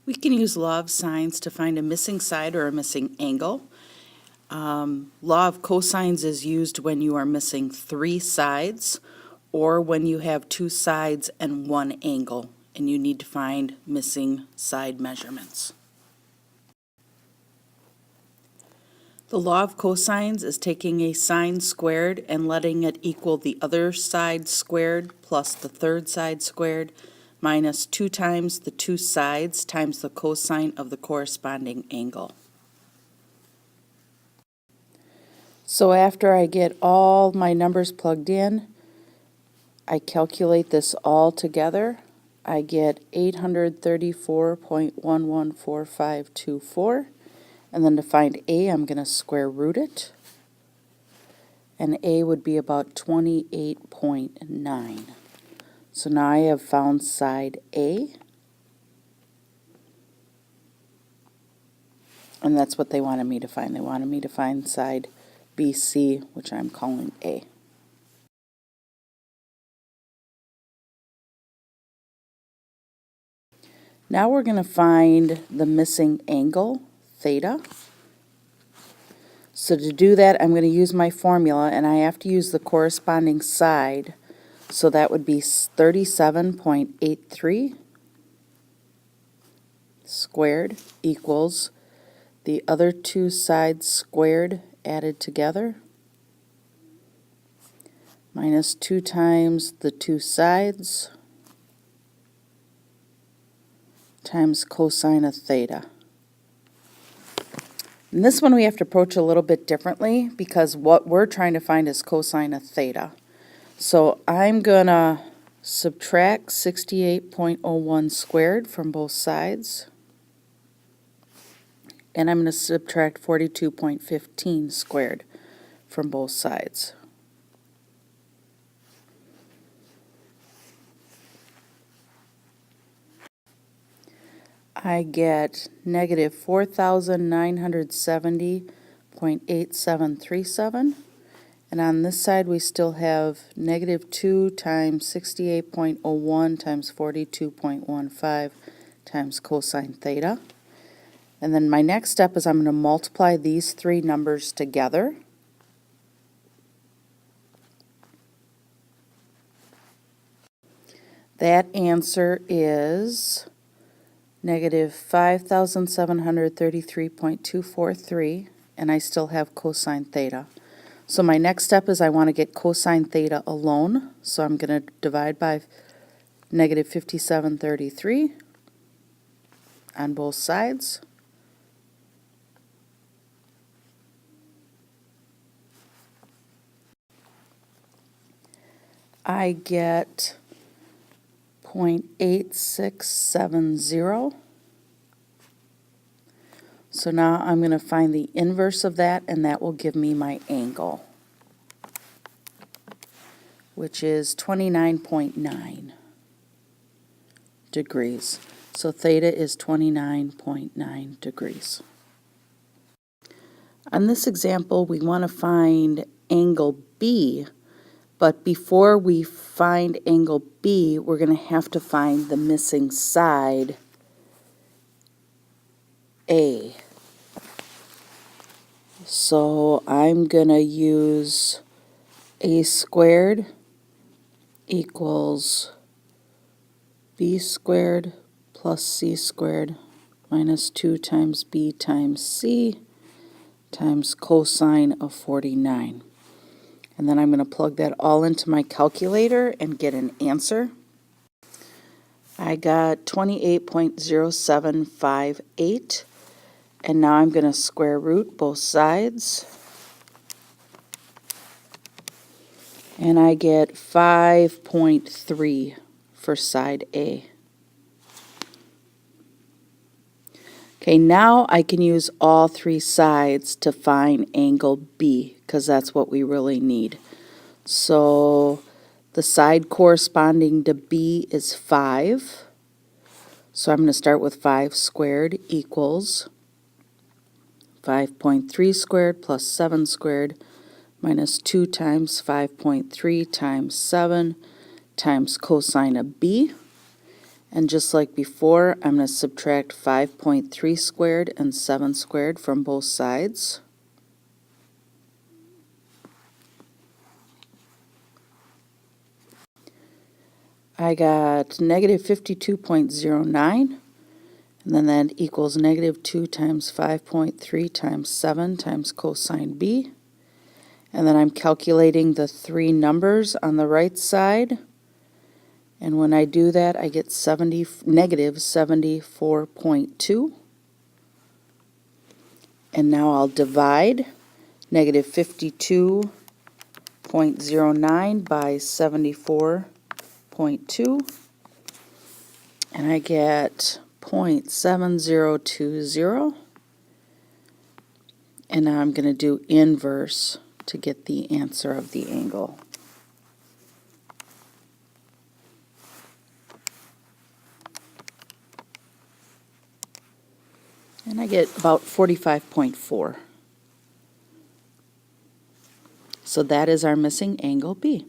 We can use law of sines to find a missing side or a missing angle. Law of cosines is used when you are missing 3 sides or when you have 2 sides and 1 angle and you need to find missing side measurements. The law of cosines is taking a sine squared and letting it equal the other side squared plus the third side squared minus 2 times the 2 sides times the cosine of the corresponding angle. So after I get all my numbers plugged in, I calculate this all together. I get 834.114524. And then to find A, I'm going to square root it. And A would be about 28.9. So now I have found side A. And that's what they wanted me to find. They wanted me to find side BC, which I'm calling A. Now we're going to find the missing angle, theta. So to do that, I'm going to use my formula, and I have to use the corresponding side. So that would be 37.83 squared equals the other 2 sides squared added together minus 2 times the 2 sides times cosine of theta. And this one we have to approach a little bit differently because what we're trying to find is cosine of theta. So I'm going to subtract 68.01 squared from both sides. And I'm going to subtract 42.15 squared from both sides. I get negative 4,970.8737. And on this side we still have negative 2 times 68.01 times 42.15 times cosine theta. And then my next step is I'm going to multiply these 3 numbers together. That answer is negative 5,733.243, and I still have cosine theta. So my next step is I want to get cosine theta alone, so I'm going to divide by negative 5733 on both sides. I get 0.8670. So now I'm going to find the inverse of that, and that will give me my angle, which is 29.9 degrees. So theta is 29.9 degrees. On this example, we want to find angle B, but before we find angle B, we're going to have to find the missing side, A. So I'm going to use A squared equals B squared plus C squared minus 2 times B times C times cosine of 49. And then I'm going to plug that all into my calculator and get an answer. I got 28.0758, and now I'm going to square root both sides. And I get 5.3 for side A. Okay, now I can use all 3 sides to find angle B, because that's what we really need. So the side corresponding to B is 5. So I'm going to start with 5 squared equals 5.3 squared plus 7 squared minus 2 times 5.3 times 7 times cosine of B. And just like before, I'm going to subtract 5.3 squared and 7 squared from both sides. I got negative 52.09, and then that equals negative 2 times 5.3 times 7 times cosine B. And then I'm calculating the three numbers on the right side. And when I do that, I get negative 74.2. And now I'll divide negative 52.09 by 74.2. And I get 0.7020. And now I'm going to do inverse to get the answer of the angle. And I get about 45.4. So that is our missing angle B.